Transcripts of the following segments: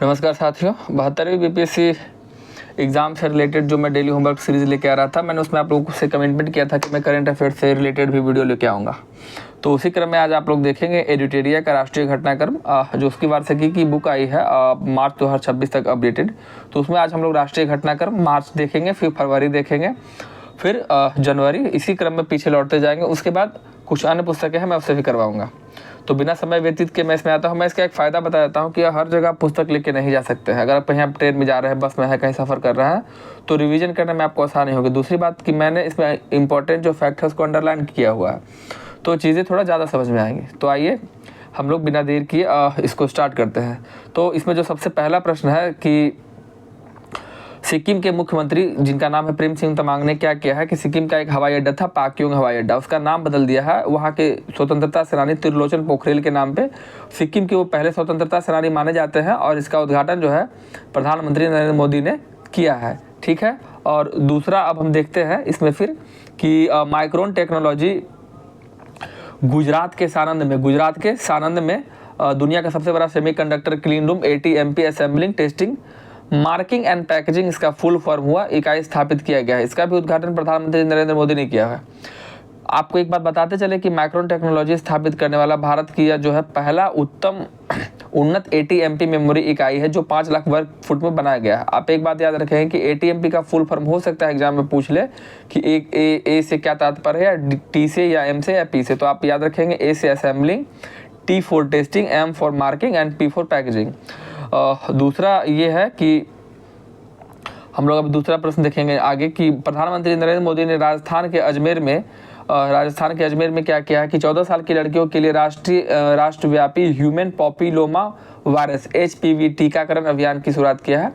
नमस्कार साथियों, 72वीं BPSC exam से रिलेटेड जो मैं डेली होमवर्क सीरीज़ लेके आ रहा था, मैंने उसमें आप लोगों से कमिटमेंट किया था कि मैं करंट अफेयर से रिलेटेड भी वीडियो लेके आऊँगा। तो उसी क्रम में आज आप लोग देखेंगे एडिटोरिया का राष्ट्रीय घटनाक्रम, जो उसकी वार्षिकी की बुक आई है मार्च 2026 तक अपडेटेड। तो उसमें आज हम लोग राष्ट्रीय घटनाक्रम मार्च देखेंगे, फिर फरवरी देखेंगे, फिर जनवरी, इसी क्रम में पीछे लौटते जाएंगे। उसके बाद कुछ अन्य पुस्तकें हैं, मैं उससे भी करवाऊंगा। तो बिना समय व्यतीत के मैं इसमें आता हूँ। मैं इसका एक फ़ायदा बता देता हूँ कि हर जगह पुस्तक लेके नहीं जा सकते हैं। अगर आप कहीं ट्रेन में जा रहे हैं, बस में है, कहीं सफ़र कर रहे हैं, तो रिवीजन करने में आपको आसानी होगी। दूसरी बात कि मैंने इसमें इंपॉर्टेंट जो फैक्ट है उसको अंडरलाइन किया हुआ है, तो चीज़ें थोड़ा ज़्यादा समझ में आएंगी। तो आइए हम लोग बिना देर किए इसको स्टार्ट करते हैं। तो इसमें जो सबसे पहला प्रश्न है कि सिक्किम के मुख्यमंत्री जिनका नाम है प्रेम सिंह तमांग ने क्या किया है कि सिक्किम का एक हवाई अड्डा था, पाक्योंग हवाई अड्डा, उसका नाम बदल दिया है वहाँ के स्वतंत्रता सेनानी त्रिलोचन पोखरेल के नाम पे। सिक्किम के वो पहले स्वतंत्रता सेनानी माने जाते हैं और इसका उद्घाटन जो है प्रधानमंत्री नरेंद्र मोदी ने किया है। ठीक है। और दूसरा अब हम देखते हैं इसमें फिर कि माइक्रोन टेक्नोलॉजी गुजरात के सानंद में दुनिया का सबसे बड़ा semiconductor clean room ATMP assembling testing marking and packaging इसका फुल फॉर्म हुआ इकाई स्थापित किया गया है। इसका भी उद्घाटन प्रधानमंत्री नरेंद्र मोदी ने किया है। आपको एक बात बताते चले कि माइक्रोन टेक्नोलॉजी स्थापित करने वाला भारत की जो है पहला उन्नत ATMP मेमोरी इकाई है जो 5 लाख वर्ग फुट में बनाया गया है। आप एक बात याद रखें कि ATMP का फुल फॉर्म हो सकता है एग्जाम में पूछ ले कि एक ए से क्या तात्पर्य है, T से या M से या P से। तो आप याद रखेंगे A से assembling, T for testing, M for marking and P for packaging. दूसरा ये है कि हम लोग अब दूसरा प्रश्न देखेंगे आगे कि प्रधानमंत्री नरेंद्र मोदी ने राजस्थान के अजमेर में क्या किया है कि 14 साल की लड़कियों के लिए राष्ट्रव्यापी ह्यूमन पॉपिलोमा वायरस HPV टीकाकरण अभियान की शुरुआत किया है।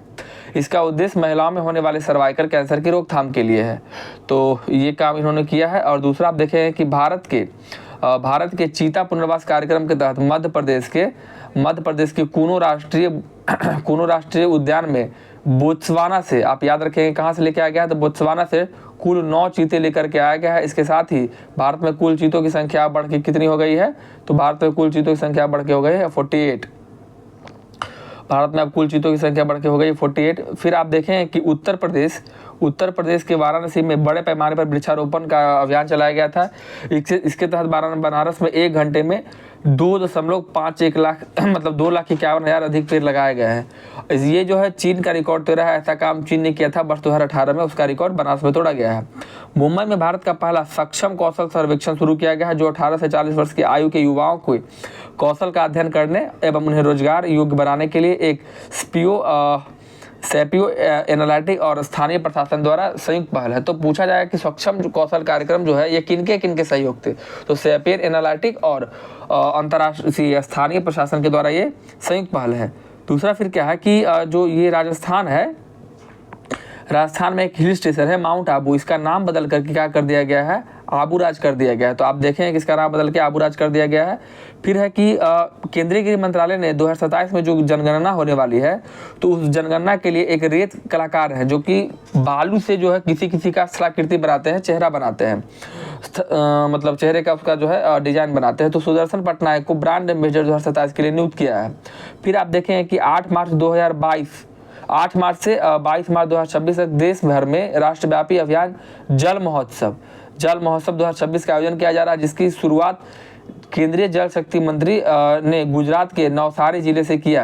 इसका उद्देश्य महिलाओं में होने वाले सर्वाइकल कैंसर की रोकथाम के लिए है। तो ये काम इन्होंने किया है। और दूसरा आप देखें कि भारत के चीता पुनर्वास कार्यक्रम के तहत मध्य प्रदेश के कूनो राष्ट्रीय उद्यान में बोत्सवाना से, आप याद रखेंगे कहाँ से लेके आया गया है, तो बोत्सवाना से कुल 9 चीते लेकर के आया गया है। इसके साथ ही भारत में कुल चीतों की संख्या बढ़ के कितनी हो गई है, तो भारत में कुल चीतों की संख्या बढ़ के हो गई है 48। भारत में अब कुल चीतों की संख्या बढ़ के हो गई 48। फिर आप देखें कि उत्तर प्रदेश के वाराणसी में बड़े पैमाने पर वृक्षारोपण का अभियान चलाया गया था। इसके तहत बनारस में 1 घंटे में 2.51 लाख मतलब 2,51,000 अधिक पेड़ लगाए गए हैं। ये जो है चीन का रिकॉर्ड तोड़ा है। ऐसा काम चीन ने किया था वर्ष 2018 में, उसका रिकॉर्ड बनारस में तोड़ा गया है। मुंबई में भारत का पहला सक्षम कौशल सर्वेक्षण शुरू किया गया है जो 18 से 40 वर्ष की आयु के युवाओं को कौशल का अध्ययन करने एवं उन्हें रोजगार योग्य बनाने के लिए एक सैपियो एनालिटिक और स्थानीय प्रशासन द्वारा संयुक्त पहल है। तो पूछा जाएगा कि सक्षम कौशल कार्यक्रम जो है ये किनके सहयोग थे, तो सैपियर एनालिटिक और अंतर्राष्ट्रीय स्थानीय प्रशासन के द्वारा ये संयुक्त पहल है। दूसरा फिर क्या है कि जो ये राजस्थान में एक हिल स्टेशन है माउंट आबू, इसका नाम बदल करके क्या कर दिया गया है, आबूराज कर दिया गया है। तो आप देखें कि इसका नाम बदल के आबूराज कर दिया गया है। फिर है कि केंद्रीय गृह मंत्रालय ने 2027 में जो जनगणना होने वाली है, तो उस जनगणना के लिए एक रेत कलाकार है जो कि बालू से जो है किसी का स्थलाकृति बनाते हैं, चेहरा बनाते हैं, मतलब चेहरे का उसका जो है डिजाइन बनाते हैं। तो सुदर्शन पटनायक को ब्रांड एम्बेसडर 2027 के लिए नियुक्त किया है। फिर आप देखें कि 8 मार्च से 22 मार्च 2026 तक देश भर में राष्ट्रव्यापी अभियान जल महोत्सव 2026 का आयोजन किया जा रहा है, जिसकी शुरुआत केंद्रीय जल शक्ति मंत्री ने गुजरात के नवसारी जिले से किया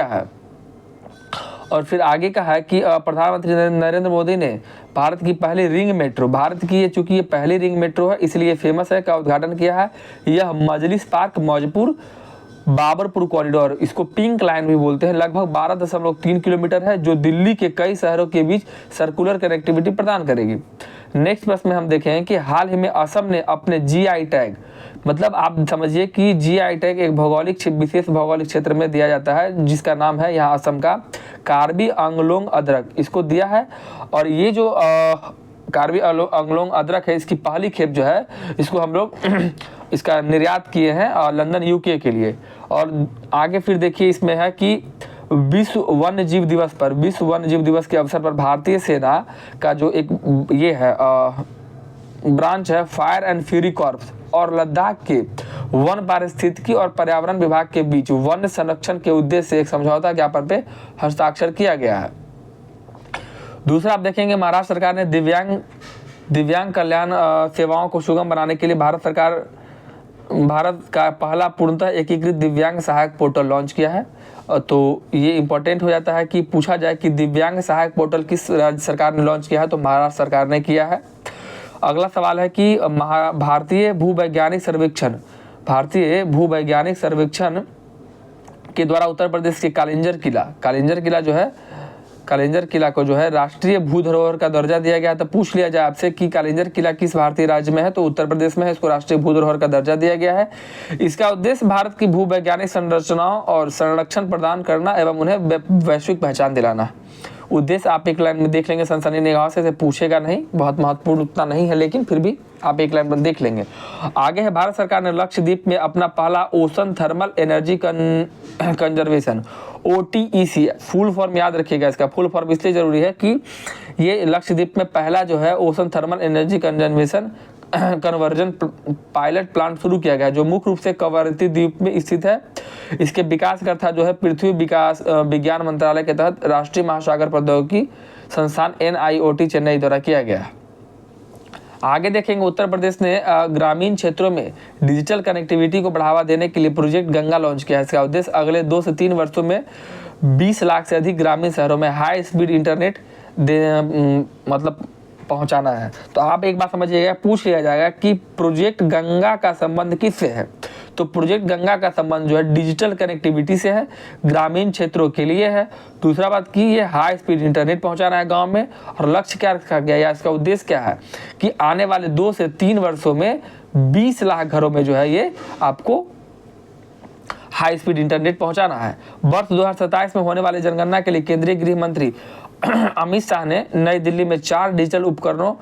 है। और फिर आगे का है कि प्रधानमंत्री नरेंद्र मोदी ने भारत की पहली रिंग मेट्रो, चूंकि ये पहली रिंग मेट्रो है इसलिए फेमस है, का उद्घाटन किया है। यह मजलिस पार्क मौजपुर बाबरपुर कॉरिडोर, इसको पिंक लाइन भी बोलते हैं, लगभग 12.3 किलोमीटर है जो दिल्ली के कई शहरों के बीच सर्कुलर कनेक्टिविटी प्रदान करेगी। नेक्स्ट प्रश्न में हम देखें कि हाल ही में असम ने अपने GI टैग, मतलब आप समझिए कि GI टैग एक विशेष भौगोलिक क्षेत्र में दिया जाता है जिसका नाम है यहाँ असम का कार्बी आंगलोंग अदरक, इसको दिया है। और ये जो कार्बी आंगलोंग अदरक है, इसकी पहली खेप जो है इसको हम लोग इसका निर्यात किए हैं लंदन UK के लिए। और आगे फिर देखिए इसमें है कि विश्व वन्य जीव दिवस के अवसर पर भारतीय सेना का जो एक ये है ब्रांच है फायर एंड फ्यूरी कॉर्प्स और लद्दाख के वन पारिस्थितिकी और पर्यावरण विभाग के बीच वन संरक्षण के उद्देश्य से एक समझौता ज्ञापन पे हस्ताक्षर किया गया है। दूसरा आप देखेंगे महाराष्ट्र सरकार ने दिव्यांग कल्याण सेवाओं को सुगम बनाने के लिए भारत का पहला पूर्णतः एकीकृत दिव्यांग सहायक पोर्टल लॉन्च किया है। तो ये इंपॉर्टेंट हो जाता है कि पूछा जाए कि दिव्यांग सहायक पोर्टल किस राज्य सरकार ने लॉन्च किया है, तो महाराष्ट्र सरकार ने किया है। अगला सवाल है कि भारतीय भूवैज्ञानिक सर्वेक्षण के द्वारा उत्तर प्रदेश के कालिंजर किला को जो है राष्ट्रीय भू धरोहर का दर्जा दिया गया। तो पूछ लिया जाए आपसे कि कालिंजर किला किस भारतीय राज्य में है, तो उत्तर प्रदेश में है, इसको राष्ट्रीय भू धरोहर का दर्जा दिया गया है। इसका उद्देश्य भारत की भूवैज्ञानिक संरचनाओं और संरक्षण प्रदान करना एवं उन्हें वैश्विक पहचान दिलाना। उद्देश्य आप एक लाइन में देख लेंगे, सनसनी निगाहों से पूछेगा नहीं, बहुत महत्वपूर्ण उतना नहीं है, लेकिन फिर भी आप एक लाइन में देख लेंगे। आगे है भारत सरकार ने लक्षद्वीप में अपना पहला ocean thermal energy conservation OTEC, full form याद रखिएगा। इसका फुल फॉर्म इसलिए जरूरी है कि ये लक्षद्वीप में पहला जो है ocean thermal energy conservation conversion pilot plant शुरू किया गया, जो मुख्य रूप से कवरती द्वीप में स्थित है। इसके विकासकर्ता जो है पृथ्वी विकास विज्ञान मंत्रालय के तहत राष्ट्रीय महासागर प्रौद्योगिकी संस्थान NIOT चेन्नई द्वारा किया गया। आगे देखेंगे उत्तर प्रदेश ने ग्रामीण क्षेत्रों में डिजिटल कनेक्टिविटी को बढ़ावा देने के लिए प्रोजेक्ट गंगा लॉन्च किया है। इसका उद्देश्य अगले 2 से 3 वर्षों में 20 लाख से अधिक ग्रामीण शहरों में हाई स्पीड इंटरनेट मतलब पहुंचाना है। तो आप एक बात समझिएगा, पूछ लिया जाएगा कि प्रोजेक्ट गंगा का संबंध किससे है, तो प्रोजेक्ट गंगा का संबंध जो है डिजिटल कनेक्टिविटी से है, ग्रामीण क्षेत्रों के लिए है। दूसरा बात कि ये हाई स्पीड इंटरनेट पहुंचाना है गांव में, और लक्ष्य क्या रखा गया या इसका उद्देश्य क्या है कि आने वाले 2 से 3 वर्षों में 20 लाख घरों में जो है ये आपको हाई स्पीड इंटरनेट पहुंचाना है। वर्ष 2027 में होने वाले जनगणना के लिए केंद्रीय गृह मंत्री अमित शाह ने नई दिल्ली में 4 डिजिटल उपकरणों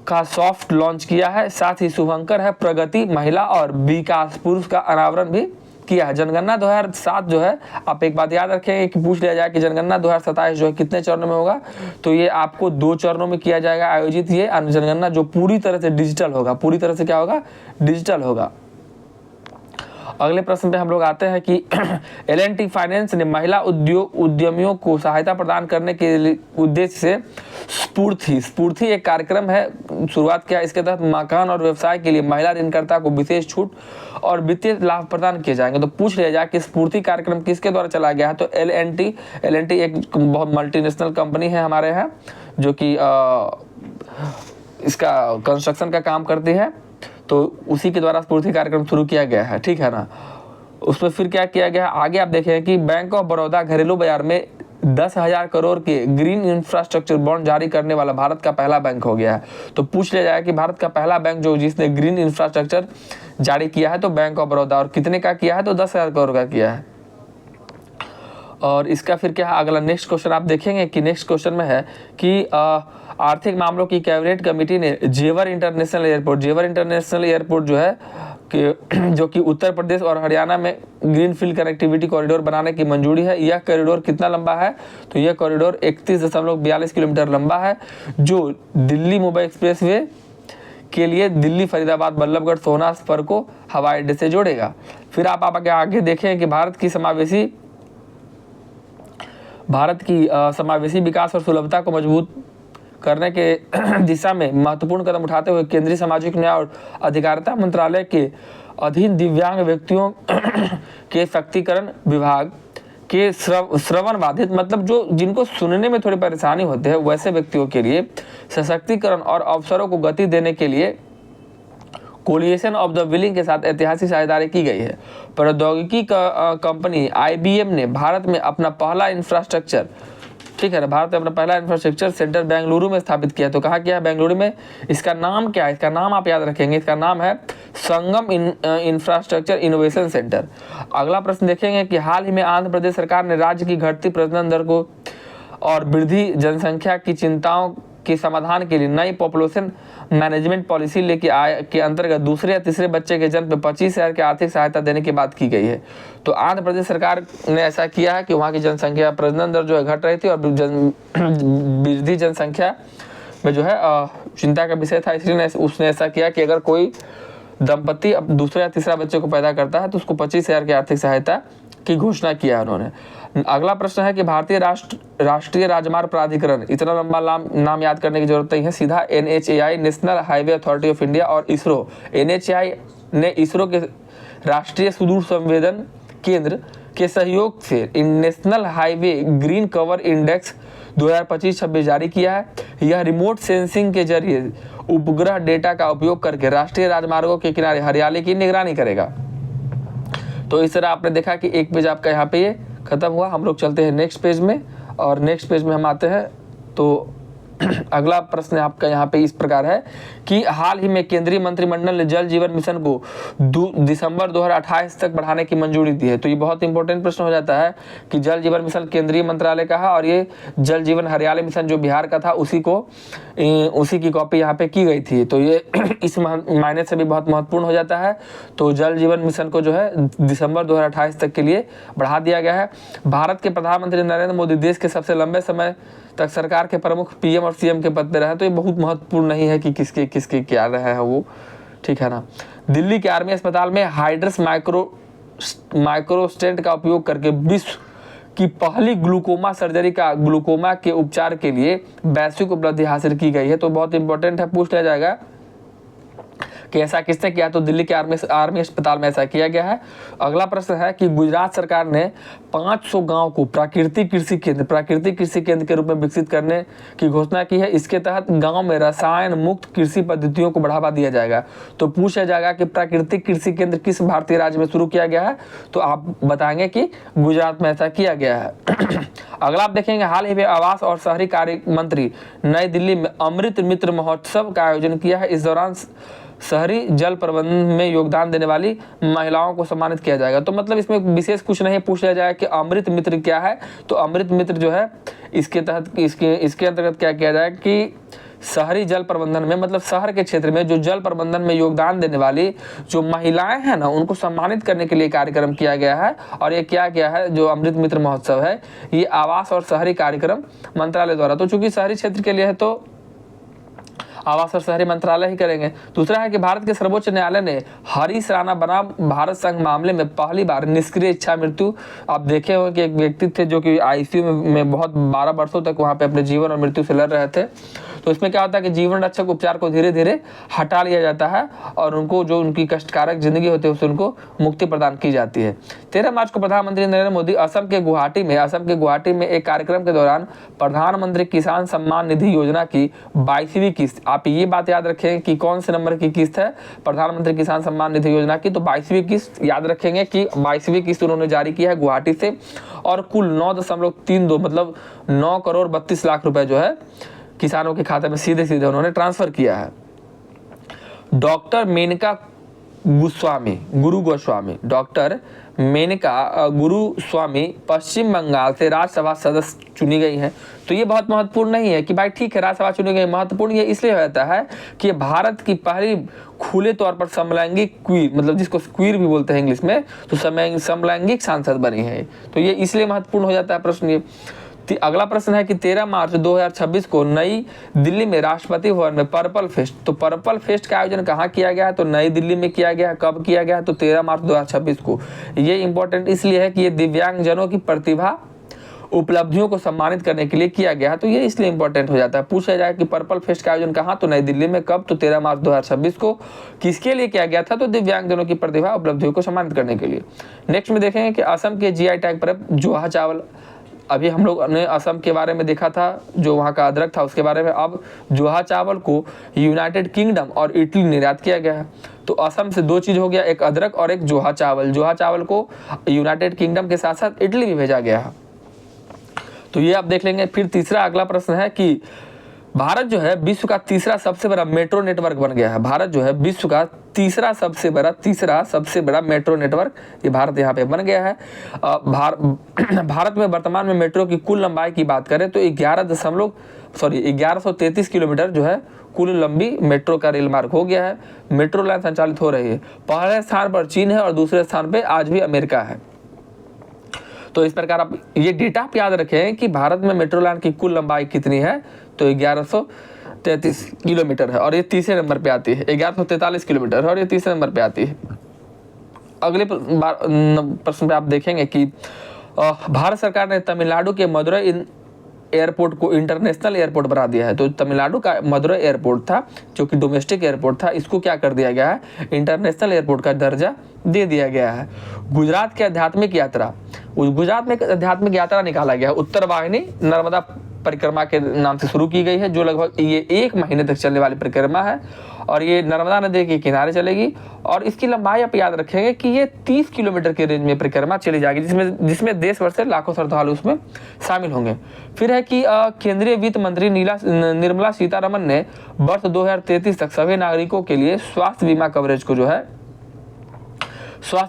का सॉफ्ट लॉन्च किया है। साथ ही शुभंकर है प्रगति महिला और विकास पुरुष का अनावरण भी किया है। जनगणना 2007 जो है, आप एक बात याद रखेंगे कि पूछ लिया जाए कि जनगणना 2027 जो है कितने चरणों में होगा, तो ये आपको 2 चरणों में किया जाएगा आयोजित ये जनगणना, जो पूरी तरह से डिजिटल होगा। पूरी तरह से क्या होगा? डिजिटल होगा। अगले प्रश्न पे हम लोग आते हैं कि L&T फाइनेंस ने महिला उद्यमियों को सहायता प्रदान करने के उद्देश्य से स्फूर्ति एक कार्यक्रम है शुरुआत किया। इसके तहत मकान और व्यवसाय के लिए महिला ऋणकर्ता को विशेष छूट और वित्तीय लाभ प्रदान किए जाएंगे। तो पूछ लिया जाए कि स्फूर्ति कार्यक्रम किसके द्वारा चलाया गया है, तो L&T एक बहुत मल्टीनेशनल कंपनी है हमारे यहाँ, जो कि इसका कंस्ट्रक्शन का काम करती है, तो उसी के द्वारा स्फूर्ति कार्यक्रम शुरू किया गया है, ठीक है ना। उसमें फिर क्या किया गया, आगे आप देखें कि बैंक ऑफ बड़ौदा घरेलू बाजार में 10,000 करोड़ के ग्रीन इंफ्रास्ट्रक्चर बॉन्ड जारी करने वाला भारत का पहला बैंक हो गया है। तो पूछ लिया जाए कि भारत का पहला बैंक जो जिसने ग्रीन इंफ्रास्ट्रक्चर जारी किया है, तो बैंक ऑफ बड़ौदा, और कितने का किया है, तो 10,000 करोड़ का किया है। और इसका फिर क्या है, अगला नेक्स्ट क्वेश्चन आप देखेंगे कि नेक्स्ट क्वेश्चन में है कि आर्थिक मामलों की कैबिनेट कमेटी ने जेवर इंटरनेशनल एयरपोर्ट जो है कि जो कि उत्तर प्रदेश और हरियाणा में ग्रीनफील्ड कनेक्टिविटी कॉरिडोर बनाने की मंजूरी है। यह कॉरिडोर कितना लंबा है, तो यह कॉरिडोर 31.42 किलोमीटर लंबा है, जो दिल्ली मुंबई एक्सप्रेसवे के लिए दिल्ली फरीदाबाद बल्लभगढ़ सोहना को हवाई अड्डे से जोड़ेगा। फिर आप आगे देखें कि भारत की समावेशी विकास और सुलभता को मजबूत करने के दिशा में महत्वपूर्ण कदम उठाते हुए केंद्रीय सामाजिक न्याय और अधिकारिता मंत्रालय के अधीन दिव्यांग व्यक्तियों के सशक्तिकरण विभाग के श्रवण बाधित, मतलब जो जिनको सुनने में थोड़ी परेशानी होती है, वैसे व्यक्तियों के लिए सशक्तिकरण और अवसरों को गति देने के लिए कोलिएशन ऑफ द विलिंग के साथ ऐतिहासिक साझेदारी की गई है। प्रौद्योगिकी कंपनी IBM ने भारत में अपना पहला इंफ्रास्ट्रक्चर, ठीक है ना, भारत में अपना पहला इंफ्रास्ट्रक्चर सेंटर बेंगलुरु में स्थापित किया। तो कहाँ किया है? बेंगलुरु में। इसका नाम क्या है? इसका नाम आप याद रखेंगे, इसका नाम है संगम इंफ्रास्ट्रक्चर इनोवेशन सेंटर। अगला प्रश्न देखेंगे कि हाल ही में आंध्र प्रदेश सरकार ने राज्य की घटती प्रजनन दर को और वृद्धि जनसंख्या की चिंताओं के समाधान के लिए नई पॉपुलेशन मैनेजमेंट पॉलिसी लेके आए के अंतर्गत दूसरे या तीसरे बच्चे के जन्म पर 25,000 की आर्थिक सहायता देने की बात की गई है। तो आंध्र प्रदेश सरकार ने ऐसा किया है कि वहाँ की जनसंख्या प्रजनन दर जो है घट रही थी और वृद्धि जनसंख्या में जो है चिंता का विषय था, इसलिए उसने ऐसा किया कि अगर कोई दंपति अब दूसरा या तीसरा बच्चे को पैदा करता है तो उसको 25,000 की आर्थिक सहायता की घोषणा किया है उन्होंने। अगला प्रश्न है कि भारतीय राष्ट्रीय राजमार्ग प्राधिकरण, इतना लंबा नाम याद करने की जरूरत नहीं है, सीधा NHAI, national highway authority of India, और इसरो। NHAI ने इसरो के राष्ट्रीय सुदूर संवेदन केंद्र के सहयोग से national highway green cover index 2025-26 जारी किया है। यह रिमोट सेंसिंग के जरिए उपग्रह डेटा का उपयोग करके राष्ट्रीय राजमार्गों के किनारे हरियाली की निगरानी करेगा। तो इस तरह आपने देखा कि एक पेज आपका यहाँ पे ये खत्म हुआ। हम लोग चलते हैं नेक्स्ट पेज में, और नेक्स्ट पेज में हम आते हैं तो अगला प्रश्न आपका यहाँ पे इस प्रकार है कि हाल ही में केंद्रीय मंत्रिमंडल ने जल जीवन मिशन को दिसंबर 2028 तक बढ़ाने की मंजूरी दी है। तो ये बहुत इंपॉर्टेंट प्रश्न हो जाता है कि जल जीवन मिशन केंद्रीय मंत्रालय का है, और ये जल जीवन हरियाली मिशन जो बिहार का था उसी की कॉपी यहाँ पे की गई थी। तो ये इस मायने से भी बहुत महत्वपूर्ण हो जाता है। तो जल जीवन मिशन को जो है दिसंबर 2028 तक के लिए बढ़ा दिया गया है। भारत के प्रधानमंत्री नरेंद्र मोदी देश के सबसे लंबे समय तक सरकार के प्रमुख PM और CM के पद पे रहे। तो ये बहुत महत्वपूर्ण नहीं है कि किसके क्या रहा है वो, ठीक है ना। दिल्ली के आर्मी अस्पताल में हाइड्रस माइक्रो स्टेंट का उपयोग करके विश्व की पहली ग्लूकोमा सर्जरी का ग्लूकोमा के उपचार के लिए वैश्विक उपलब्धि हासिल की गई है। तो बहुत इंपॉर्टेंट है, पूछ लिया जाएगा कि ऐसा किसने किया, तो दिल्ली के आर्मी अस्पताल में ऐसा किया गया है। अगला प्रश्न है कि गुजरात सरकार ने 500 गांव को प्राकृतिक कृषि केंद्र के रूप में विकसित करने की घोषणा की है। इसके तहत गांव में रसायन मुक्त कृषि पद्धतियों को बढ़ावा दिया जाएगा। तो पूछा जाएगा कि प्राकृतिक कृषि केंद्र किस भारतीय राज्य में शुरू किया गया है, तो आप बताएंगे कि गुजरात में ऐसा किया गया है। अगला आप देखेंगे, हाल ही में आवास और शहरी कार्य मंत्री नई दिल्ली में अमृत मित्र महोत्सव का आयोजन किया है। इस दौरान शहरी जल प्रबंधन में योगदान देने वाली महिलाओं को सम्मानित किया जाएगा। तो मतलब इसमें विशेष कुछ नहीं पूछ लिया जाएगा कि अमृत मित्र क्या है। तो अमृत मित्र जो है इसके तहत इसके अंतर्गत क्या किया जाएगा कि शहरी जल प्रबंधन में, मतलब शहर के क्षेत्र में जो जल प्रबंधन में योगदान देने वाली जो महिलाएं हैं ना, उनको सम्मानित करने के लिए कार्यक्रम किया गया है। और ये क्या किया है, जो अमृत मित्र महोत्सव है, ये आवास और शहरी कार्यक्रम मंत्रालय द्वारा, तो चूंकि शहरी क्षेत्र के लिए है तो आवास और शहरी मंत्रालय ही करेंगे। दूसरा है कि भारत के सर्वोच्च न्यायालय ने हरीश राणा बनाम भारत संघ मामले में पहली बार निष्क्रिय इच्छा मृत्यु, आप देखे हो कि एक व्यक्ति थे जो कि ICU में बहुत 12 वर्षों तक वहां पे अपने जीवन और मृत्यु से लड़ रहे थे। तो इसमें क्या होता है कि जीवन रक्षक उपचार को धीरे धीरे हटा लिया जाता है और उनको जो उनकी कष्टकारक जिंदगी होती है उससे उनको मुक्ति प्रदान की जाती है। 13 मार्च को प्रधानमंत्री नरेंद्र मोदी असम के गुवाहाटी में एक कार्यक्रम के दौरान प्रधानमंत्री किसान सम्मान निधि योजना की 22वीं किस्त, आप ये बात याद रखें कि कौन से नंबर की किस्त है प्रधानमंत्री किसान सम्मान निधि योजना की, तो 22वीं किस्त याद रखेंगे कि 22वीं किस्त उन्होंने जारी की है गुवाहाटी से, और कुल 9.32 मतलब 9 करोड़ 32 लाख रुपए जो है किसानों के खाते में सीधे उन्होंने ट्रांसफर किया है। डॉक्टर मेनका गुरुस्वामी पश्चिम बंगाल से राज्यसभा सदस्य चुनी गई हैं। तो ये बहुत महत्वपूर्ण नहीं है कि भाई ठीक है राज्यसभा चुनी गई, महत्वपूर्ण ये इसलिए होता है कि भारत की पहली खुले तौर पर समलैंगिक क्वीर, मतलब जिसको क्वीर भी बोलते हैं इंग्लिश में, तो समलैंगिक सांसद बनी है। तो ये इसलिए महत्वपूर्ण हो जाता है प्रश्न ये। अगला प्रश्न है कि 13 मार्च 2026 को नई दिल्ली में राष्ट्रपति भवन में पर्पल फेस्ट, तो पर्पल फेस्ट का आयोजन कहाँ किया गया है, तो नई दिल्ली में किया गया है। कब किया गया है, तो 13 मार्च 2026 को। ये इंपॉर्टेंट इसलिए है कि ये दिव्यांगजनों की प्रतिभा उपलब्धियों को सम्मानित करने के लिए किया गया है। तो ये इसलिए इंपॉर्टेंट हो जाता है। पूछा जाए कि पर्पल फेस्ट का आयोजन कहाँ, तो नई दिल्ली में। कब, तो 13 मार्च 2026 को। किसके लिए किया गया था, तो दिव्यांगजनों की प्रतिभा उपलब्धियों को सम्मानित करने के लिए। नेक्स्ट में देखेंगे कि असम के GI टैग पर जोहा चावल, अभी हम लोग ने असम के बारे में देखा था, जो वहाँ का अदरक था उसके बारे में। अब जोहा चावल को यूनाइटेड किंगडम और इटली निर्यात किया गया है। तो असम से 2 चीज हो गया, एक अदरक और एक जोहा चावल। जोहा चावल को यूनाइटेड किंगडम के साथ साथ इटली भी भेजा गया है। तो ये आप देख लेंगे। फिर तीसरा अगला प्रश्न है कि भारत जो है विश्व का तीसरा सबसे बड़ा मेट्रो नेटवर्क बन गया है। भारत जो है विश्व का तीसरा सबसे बड़ा मेट्रो नेटवर्क ये भारत यहाँ पे बन गया है। भारत में वर्तमान में मेट्रो की कुल लंबाई की बात करें तो 1133 किलोमीटर जो है कुल लंबी मेट्रो का रेल मार्ग हो गया है। मेट्रो लाइन संचालित हो रही है। पहले स्थान पर चीन है और दूसरे स्थान पर आज भी अमेरिका है। तो इस प्रकार आप ये डेटा आप याद रखें कि भारत में मेट्रो लाइन की कुल लंबाई कितनी है, तो 33 किलोमीटर है और ये तीसरे नंबर पे आती है। 1143 किलोमीटर है और ये तीसरे नंबर पे आती है। अगले प्रश्न पे आप देखेंगे कि भारत सरकार ने तमिलनाडु के मदुरई एयरपोर्ट को इंटरनेशनल एयरपोर्ट बना दिया है। तो तमिलनाडु का मदुरई एयरपोर्ट था जो कि डोमेस्टिक एयरपोर्ट था, इसको क्या कर दिया गया है, इंटरनेशनल एयरपोर्ट का दर्जा दे दिया गया है। गुजरात की आध्यात्मिक यात्रा, गुजरात में एक आध्यात्मिक यात्रा निकाला गया है, उत्तर वाहिनी नर्मदा परिक्रमा के नाम से शुरू की गई है, जो लगभग ये 1 महीने तक चलने वाली परिक्रमा है और ये नर्मदा नदी के किनारे चलेगी और इसकी लंबाई आप याद रखेंगे कि ये 30 किलोमीटर के रेंज में परिक्रमा चली जाएगी, जिसमें देश भर से लाखों श्रद्धालु उसमें शामिल होंगे। फिर है कि केंद्रीय वित्त मंत्री निर्मला सीतारमन ने वर्ष 2033 तक सभी नागरिकों के लिए स्वास्थ्य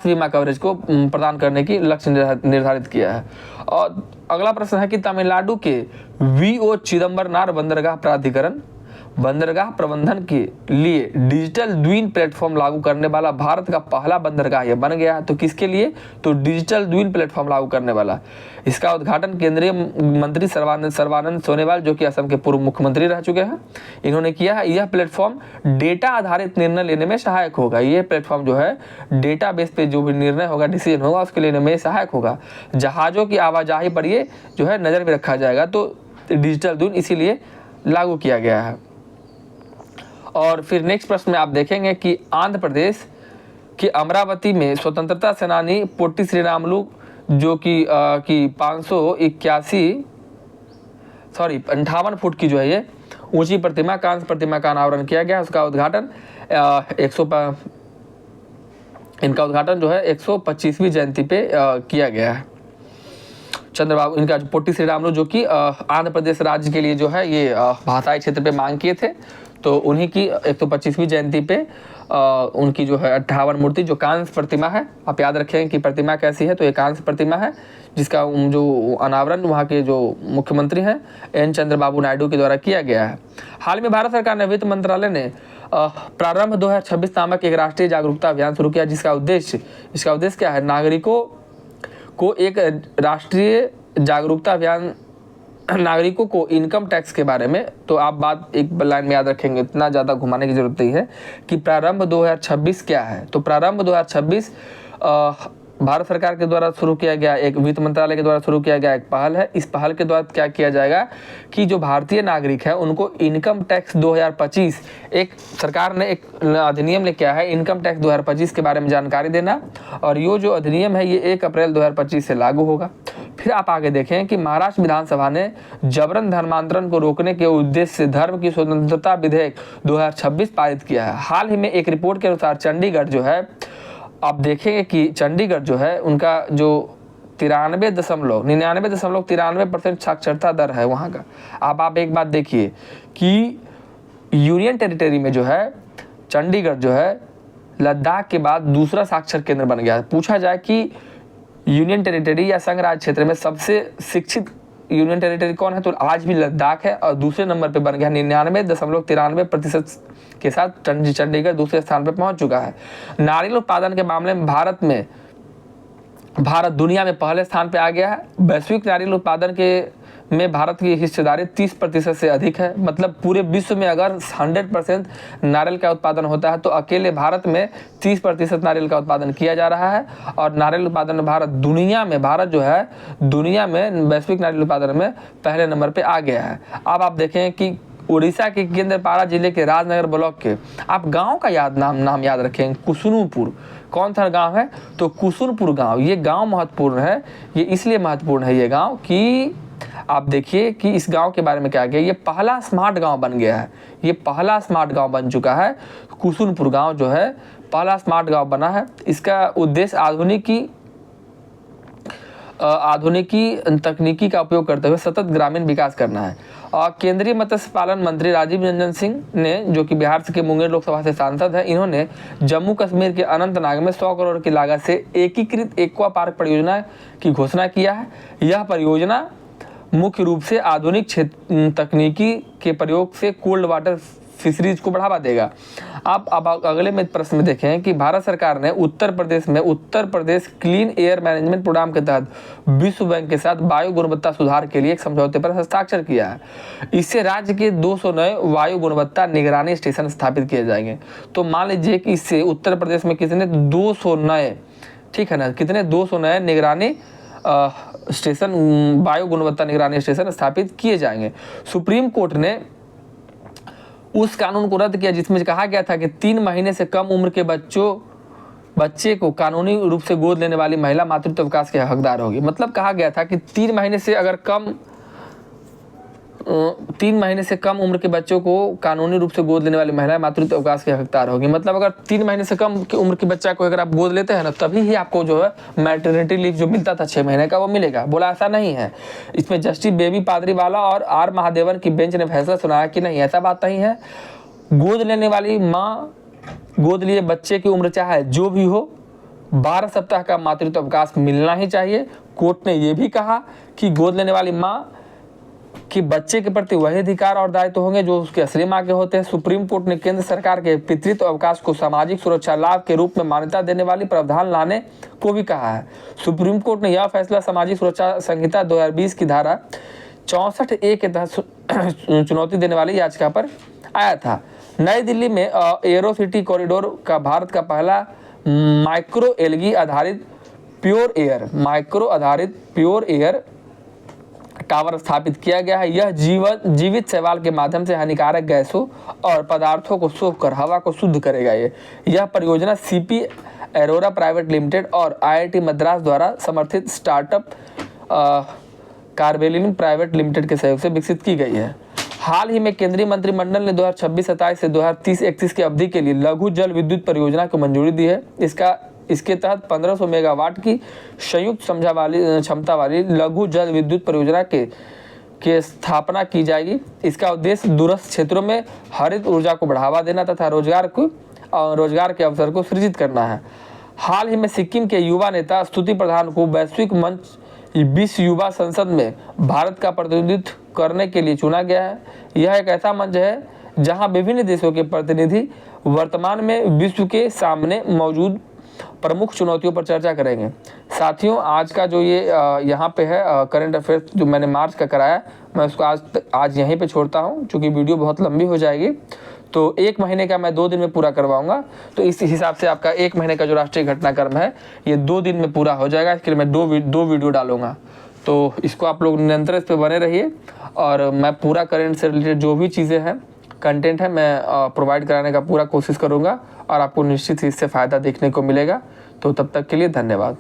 बीमा कवरेज को प्रदान करने की लक्ष्य निर्धारित किया है। और अगला प्रश्न है कि तमिलनाडु के वीओ चिदम्बरनार बंदरगाह प्रबंधन के लिए डिजिटल द्वीन प्लेटफॉर्म लागू करने वाला भारत का पहला बंदरगाह यह बन गया है। तो किसके लिए, तो डिजिटल द्वीन प्लेटफॉर्म लागू करने वाला। इसका उद्घाटन केंद्रीय मंत्री सर्बानंद सोनोवाल, जो कि असम के पूर्व मुख्यमंत्री रह चुके हैं, इन्होंने किया है। यह प्लेटफॉर्म डेटा आधारित निर्णय लेने में सहायक होगा। यह प्लेटफॉर्म जो है डेटा बेस पे जो भी निर्णय होगा, डिसीजन होगा, उसके लेने में सहायक होगा। जहाजों की आवाजाही पर ये जो है नजर में रखा जाएगा। तो डिजिटल द्वीन इसीलिए लागू किया गया है। और फिर नेक्स्ट प्रश्न में आप देखेंगे कि आंध्र प्रदेश के अमरावती में स्वतंत्रता सेनानी पोट्टी श्रीरामुलु, जो कि 58 फुट की जो है ये ऊंची प्रतिमा, कांस्य प्रतिमा का अनावरण किया गया। उसका उद्घाटन इनका उद्घाटन जो है 125वीं जयंती पे किया गया है। चंद्रबाबू, इनका पोट्टी श्रीरामुलु जो कि आंध्र प्रदेश राज्य के लिए जो है ये भाषाई क्षेत्र पे मांग किए थे, तो उन्हीं की 125वीं जयंती पे उनकी जो है 58 मूर्ति जो कांस्य प्रतिमा है, आप याद रखें कि प्रतिमा कैसी है, तो ये कांस्य प्रतिमा है जिसका जो अनावरण वहाँ के जो मुख्यमंत्री हैं एन चंद्रबाबू नायडू के द्वारा किया गया है। हाल में भारत सरकार ने वित्त मंत्रालय ने प्रारंभ 2026 नामक एक राष्ट्रीय जागरूकता अभियान शुरू किया, इसका उद्देश्य क्या है, नागरिकों को एक राष्ट्रीय जागरूकता अभियान, नागरिकों को इनकम टैक्स के बारे में। तो आप बात एक लाइन में याद रखेंगे, इतना ज़्यादा घुमाने की जरूरत नहीं है कि प्रारंभ 2026 क्या है। तो प्रारंभ 2026 भारत सरकार के द्वारा शुरू किया गया, एक वित्त मंत्रालय के द्वारा शुरू किया गया एक पहल है। इस पहल के द्वारा क्या किया जाएगा कि जो भारतीय नागरिक है उनको इनकम टैक्स 2025, एक सरकार ने एक अधिनियम लेके आया है इनकम टैक्स 2025 के बारे में जानकारी देना, और ये जो अधिनियम है ये 1 अप्रैल 2025 से लागू होगा। फिर आप आगे देखें कि महाराष्ट्र विधानसभा ने जबरन धर्मांतरण को रोकने के उद्देश्य से धर्म की स्वतंत्रता विधेयक 2026 पारित किया है। हाल ही में एक रिपोर्ट के अनुसार चंडीगढ़ जो है, आप देखेंगे कि चंडीगढ़ जो है उनका जो 99.93% साक्षरता दर है वहाँ का। आप एक बात देखिए कि यूनियन टेरिटरी में जो है चंडीगढ़ जो है लद्दाख के बाद दूसरा साक्षर केंद्र बन गया। पूछा जाए कि यूनियन टेरिटरी या संघ राज्य क्षेत्र में सबसे शिक्षित यूनियन टेरिटरी कौन है, तो आज भी लद्दाख है और दूसरे नंबर पे बन गया। 99.93% के साथ चंडीगढ़ दूसरे स्थान पे पहुंच चुका है। नारियल उत्पादन के मामले में भारत दुनिया में पहले स्थान पे आ गया है। वैश्विक नारियल उत्पादन में भारत की हिस्सेदारी 30% से अधिक है। मतलब पूरे विश्व में अगर 100% नारियल का उत्पादन होता है तो अकेले भारत में 30% नारियल का उत्पादन किया जा रहा है। और नारियल उत्पादन में भारत जो है दुनिया में वैश्विक नारियल उत्पादन में पहले नंबर पे आ गया है। अब आप देखें कि उड़ीसा के केंद्रपाड़ा जिले के राजनगर ब्लॉक के आप गांव का नाम याद रखें, कुसुनुपुर। कौन सा गांव है, तो कुसुनुपुर गांव। ये गांव महत्वपूर्ण है, ये इसलिए महत्वपूर्ण है ये गांव कि आप देखिए कि इस गांव के बारे में क्या किया, ये पहला स्मार्ट गांव बन गया है। ये पहला स्मार्ट गांव बन चुका है। कुसुनुपुर गांव जो है पहला स्मार्ट गांव बना है। इसका उद्देश्य आधुनिकी तकनीकी का उपयोग करते हुए सतत ग्रामीण विकास करना है। और केंद्रीय मत्स्य पालन मंत्री राजीव रंजन सिंह ने, जो कि बिहार के मुंगेर लोकसभा से सांसद है, इन्होंने जम्मू कश्मीर के अनंतनाग में 100 करोड़ की लागत से एकीकृत एक्वा पार्क परियोजना की घोषणा किया है। यह परियोजना मुख्य रूप से आधुनिक तकनीकी के प्रयोग से कोल्ड वाटर फिशरीज को बढ़ावा देगा। आप अब अगले में प्रश्न में देखें कि भारत सरकार ने Uttar Pradesh clean air management programme के तहत विश्व बैंक के साथ वायु गुणवत्ता सुधार के लिए एक समझौते पर हस्ताक्षर किया है। इससे राज्य के 200 नए वायु गुणवत्ता निगरानी स्टेशन स्थापित किए जाएंगे। तो मान लीजिए कि इससे उत्तर प्रदेश में कितने 200 नए, ठीक है ना, कितने 200 नए निगरानी स्टेशन, वायु गुणवत्ता निगरानी स्टेशन स्थापित किए जाएंगे। सुप्रीम कोर्ट ने उस कानून को रद्द किया जिसमें कहा गया था कि 3 महीने से कम उम्र के बच्चे को कानूनी रूप से गोद लेने वाली महिला मातृत्व अवकाश के हकदार होगी। मतलब कहा गया था कि 3 महीने से कम उम्र के बच्चों को कानूनी रूप से गोद लेने वाली महिला मातृत्व अवकाश के हकदार होगी। मतलब अगर 3 महीने से कम की उम्र के बच्चा को अगर आप गोद लेते हैं ना, तभी ही आपको जो है मैटरनिटी लीव जो मिलता था 6 महीने का, वो मिलेगा। बोला ऐसा नहीं है। इसमें जस्टिस बेबी पादरीवाला और आर महादेवन की बेंच ने फैसला सुनाया कि नहीं, ऐसा बात नहीं है। गोद लेने वाली माँ, गोद लिए बच्चे की उम्र चाहे जो भी हो, 12 सप्ताह का मातृत्व अवकाश मिलना ही चाहिए। कोर्ट ने यह भी कहा कि गोद लेने वाली माँ कि बच्चे के प्रति वही अधिकार और दायित्व होंगे जो उसके असली माँ के होते हैं। सुप्रीम कोर्ट ने केंद्र सरकार के पितृत्व अवकाश को सामाजिक सुरक्षा लाभ के रूप में मान्यता देने वाली प्रावधान लाने को भी कहा है। सुप्रीम कोर्ट ने यह फैसला सामाजिक सुरक्षा संहिता 2020 की धारा 64A के तहत चुनौती देने वाली याचिका पर आया था। नई दिल्ली में एरो सिटी कॉरिडोर का भारत का पहला माइक्रो आधारित प्योर एयर टावर स्थापित किया गया है। यह जीवित शैवाल के माध्यम से हानिकारक गैसों और पदार्थों को सोखकर हवा को शुद्ध करेगा। यह परियोजना सीपी एरोरा प्राइवेट लिमिटेड और IIT मद्रास द्वारा समर्थित स्टार्टअप कार्बेलिन प्राइवेट लिमिटेड के सहयोग से विकसित की गई है। हाल ही में केंद्रीय मंत्रिमंडल ने 2026-27 से 2030-31 की अवधि के लिए लघु जल विद्युत परियोजना को मंजूरी दी है। इसके तहत 1500 मेगावाट की संयुक्त क्षमता वाली लघु जल विद्युत परियोजना के स्थापना की जाएगी। इसका उद्देश्य दूरस्थ क्षेत्रों में हरित ऊर्जा को बढ़ावा देना तथा रोजगार के अवसर को सृजित करना है। हाल ही में सिक्किम के युवा नेता स्तुति प्रधान को वैश्विक मंच विश्व युवा संसद में भारत का प्रतिनिधित्व करने के लिए चुना गया है। यह एक ऐसा मंच है जहां विभिन्न देशों के प्रतिनिधि वर्तमान में विश्व के सामने मौजूद प्रमुख चुनौतियों पर चर्चा करेंगे। साथियों, आज का जो ये यहाँ पे है करंट अफेयर्स जो मैंने मार्च का कराया, मैं उसको आज यहीं पे छोड़ता हूँ, क्योंकि वीडियो बहुत लंबी हो जाएगी। तो 1 महीने का मैं 2 दिन में पूरा करवाऊंगा। तो इस हिसाब से आपका 1 महीने का जो राष्ट्रीय घटनाक्रम है ये 2 दिन में पूरा हो जाएगा। इसके लिए मैं दो वीडियो डालूंगा। तो इसको आप लोग निरंतर इस पर बने रहिए और मैं पूरा करंट से रिलेटेड जो भी चीज़ें हैं, कंटेंट है, मैं प्रोवाइड कराने का पूरा कोशिश करूँगा और आपको निश्चित ही इससे फ़ायदा देखने को मिलेगा। तो तब तक के लिए धन्यवाद।